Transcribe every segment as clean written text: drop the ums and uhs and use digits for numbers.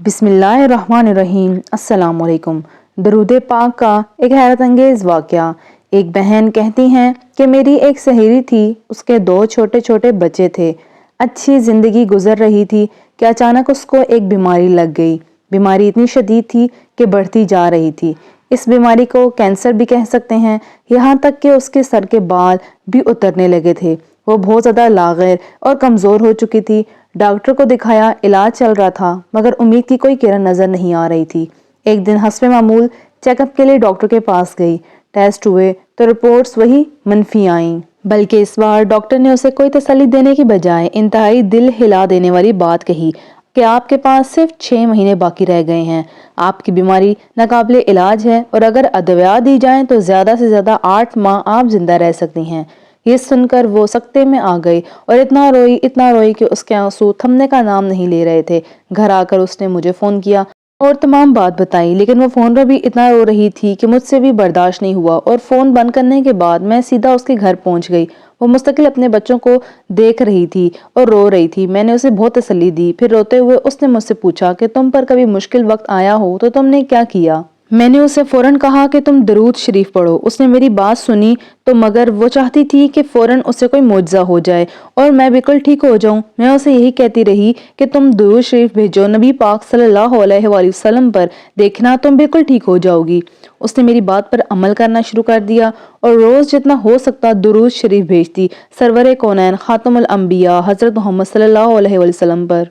بسم اللہ الرحمن الرحیم۔ السلام علیکم۔ درود پاک کا ایک حیرت انگیز واقعہ۔ ایک بہن کہتی ہیں کہ میری ایک سہیلی تھی، اس کے 2 چھوٹے چھوٹے بچے تھے، اچھی زندگی گزر رہی تھی کہ اچانک اس کو ایک بیماری لگ گئی۔ بیماری اتنی شدید تھی کہ بڑھتی جا رہی تھی۔ اس بیماری کو کینسر بھی کہہ سکتے ہیں، یہاں تک کہ اس کے سر کے بال بھی اترنے لگے تھے۔ وہ بہت زیادہ لاغر اور کمزور ہو چکی تھی۔ ڈاکٹر کو دکھایا، علاج چل رہا تھا، مگر امید کی کوئی کرن نظر نہیں آ رہی تھی۔ ایک دن حسب معمول چیک اپ کے لیے ڈاکٹر کے پاس گئی۔ ٹیسٹ ہوئے تو رپورٹس وہی منفی آئیں، بلکہ اس بار ڈاکٹر نے اسے کوئی تسلی دینے کی بجائے انتہائی دل ہلا دینے والی بات کہی کہ آپ کے پاس صرف 6 مہینے باقی رہ گئے ہیں، آپ کی بیماری ناقابل علاج ہے اور اگر ادویات دی جائیں تو زیادہ سے زیادہ 8 ماہ آپ زندہ رہ سکتی ہیں۔ یہ سن کر وہ سکتے میں آ گئی اور اتنا روئی کہ اس کے آنسو تھمنے کا نام نہیں لے رہے تھے۔ گھر آ کر اس نے مجھے فون کیا اور تمام بات بتائی، لیکن وہ فون پر بھی اتنا رو رہی تھی کہ مجھ سے بھی برداشت نہیں ہوا اور فون بند کرنے کے بعد میں سیدھا اس کے گھر پہنچ گئی۔ وہ مستقل اپنے بچوں کو دیکھ رہی تھی اور رو رہی تھی۔ میں نے اسے بہت تسلی دی۔ پھر روتے ہوئے اس نے مجھ سے پوچھا کہ تم پر کبھی مشکل وقت آیا ہو تو تم نے کیا کیا؟ میں نے اسے فوراً کہا کہ تم درود شریف پڑھو۔ اس نے میری بات سنی تو مگر وہ چاہتی تھی کہ فوراً اسے کوئی معجزہ ہو جائے اور میں بالکل ٹھیک ہو جاؤں۔ میں اسے یہی کہتی رہی کہ تم درود شریف بھیجو نبی پاک صلی اللہ علیہ وآلہ وسلم پر، دیکھنا تم بالکل ٹھیک ہو جاؤ گی۔ اس نے میری بات پر عمل کرنا شروع کر دیا اور روز جتنا ہو سکتا درود شریف بھیجتی سرور کونین خاتم الانبیاء حضرت محمد صلی اللہ علیہ وآلہ وسلم پر۔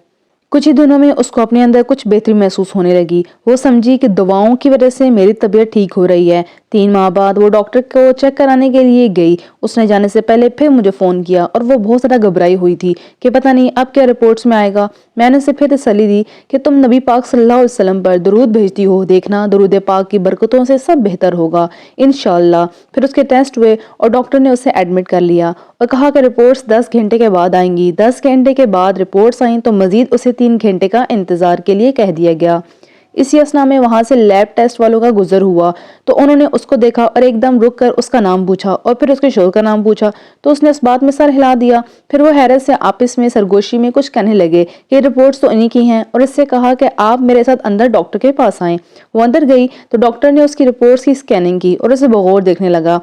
کچھ ہی دنوں میں اس کو اپنے اندر کچھ بہتری محسوس ہونے لگی۔ وہ سمجھی کہ دعاؤں کی وجہ سے میری طبیعت ٹھیک ہو رہی ہے۔ 3 ماہ بعد وہ ڈاکٹر کو چیک کرانے کے لیے گئی۔ اس نے جانے سے پہلے پھر مجھے فون کیا اور وہ بہت زیادہ گھبرائی ہوئی تھی کہ پتہ نہیں اب کیا رپورٹس میں آئے گا۔ میں نے اسے پھر تسلی دی کہ تم نبی پاک صلی اللہ علیہ وسلم پر درود بھیجتی ہو، دیکھنا درود پاک کی برکتوں سے سب بہتر ہوگا انشاءاللہ۔ پھر اس کے ٹیسٹ ہوئے اور ڈاکٹر نے اسے ایڈمٹ کر لیا اور کہا کہ رپورٹس 10 گھنٹے کے بعد آئیں گی۔ 10 گھنٹے کے بعد رپورٹس آئیں تو مزید اسے 3 گھنٹے کا انتظار کے لیے کہہ دیا گیا۔ اسی اثنا میں وہاں سے لیب ٹیسٹ والوں کا گزر ہوا تو انہوں نے اس کو دیکھا اور ایک دم رک کر اس کا نام پوچھا اور پھر اس کے شوہر کا نام پوچھا تو اس نے اس بات میں سر ہلا دیا۔ پھر وہ حیرت سے آپس میں سرگوشی میں کچھ کہنے لگے کہ یہ رپورٹس تو انہی کی ہیں اور اس سے کہا کہ آپ میرے ساتھ اندر ڈاکٹر کے پاس آئیں۔ وہ اندر گئی تو ڈاکٹر نے اس کی رپورٹس کی اسکیننگ کی اور اسے بغور دیکھنے لگا۔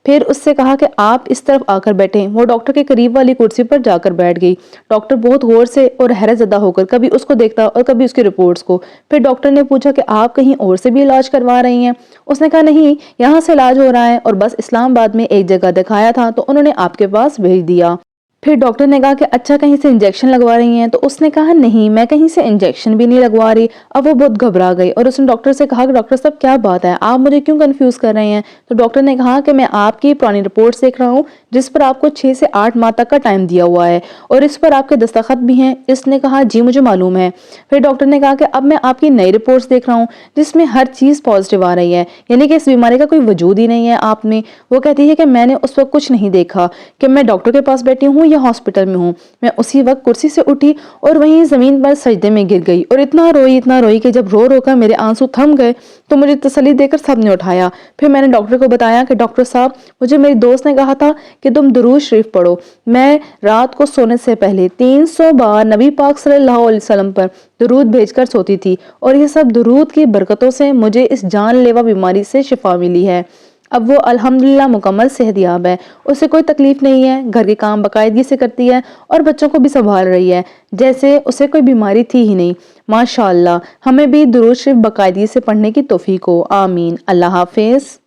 پھر اس سے کہا کہ آپ اس طرف آ کر بیٹھیں۔ وہ ڈاکٹر کے قریب والی کرسی پر جا کر بیٹھ گئی۔ ڈاکٹر بہت غور سے اور حیرت زدہ ہو کر کبھی اس کو دیکھتا اور کبھی اس کی رپورٹس کو۔ پھر ڈاکٹر نے پوچھا کہ آپ کہیں اور سے بھی علاج کروا رہی ہیں؟ اس نے کہا نہیں، یہاں سے علاج ہو رہا ہے اور بس اسلام آباد میں ایک جگہ دکھایا تھا تو انہوں نے آپ کے پاس بھیج دیا۔ پھر ڈاکٹر نے کہا کہ اچھا کہیں سے انجیکشن لگوا رہی ہیں؟ تو اس نے کہا نہیں، میں کہیں سے انجیکشن بھی نہیں لگوا رہی۔ اب وہ بہت گھبرا گئی اور اس نے ڈاکٹر سے کہا کہ ڈاکٹر صاحب کیا بات ہے، آپ مجھے کیوں کنفیوز کر رہے ہیں؟ تو ڈاکٹر نے کہا کہ میں آپ کی پرانی رپورٹس دیکھ رہا ہوں جس پر آپ کو 6 سے 8 ماہ تک کا ٹائم دیا ہوا ہے اور اس پر آپ کے دستخط بھی ہیں۔ اس نے کہا جی مجھے معلوم ہے۔ پھر ڈاکٹر نے کہا کہ اب میں آپ کی نئی رپورٹس دیکھ رہا ہوں جس میں ہر چیز پازیٹیو آ رہی ہے، یعنی کہ اس بیماری کا کوئی وجود ہی نہیں ہے آپ میں۔ وہ کہتی ہے کہ میں نے اس وقت کچھ نہیں دیکھا کہ میں ڈاکٹر کے پاس بیٹھی ہوں یا ہاسپٹل میں ہوں۔ میں اسی وقت کرسی سے اٹھی اور وہیں زمین پر سجدے میں گر گئی اور اتنا روئی کہ جب رو کر میرے آنسو تھم گئے تو مجھے تسلی دے کر سب نے اٹھایا۔ پھر میں نے ڈاکٹر کو بتایا کہ ڈاکٹر صاحب مجھے میری دوست نے کہا تھا کہ تم درود شریف پڑھو۔ میں رات کو سونے سے پہلے 300 بار نبی پاک صلی اللہ علیہ وسلم پر درود بھیج کر سوتی تھی اور یہ سب درود کی برکتوں سے مجھے اس جان لیوا بیماری سے شفا ملی ہے۔ اب وہ الحمدللہ مکمل صحت یاب ہے، اسے کوئی تکلیف نہیں ہے، گھر کے کام باقاعدگی سے کرتی ہے اور بچوں کو بھی سنبھال رہی ہے جیسے اسے کوئی بیماری تھی ہی نہیں۔ ماشاءاللہ، ہمیں بھی درود شریف باقاعدگی سے پڑھنے کی توفیق ہو، آمین۔ اللہ حافظ۔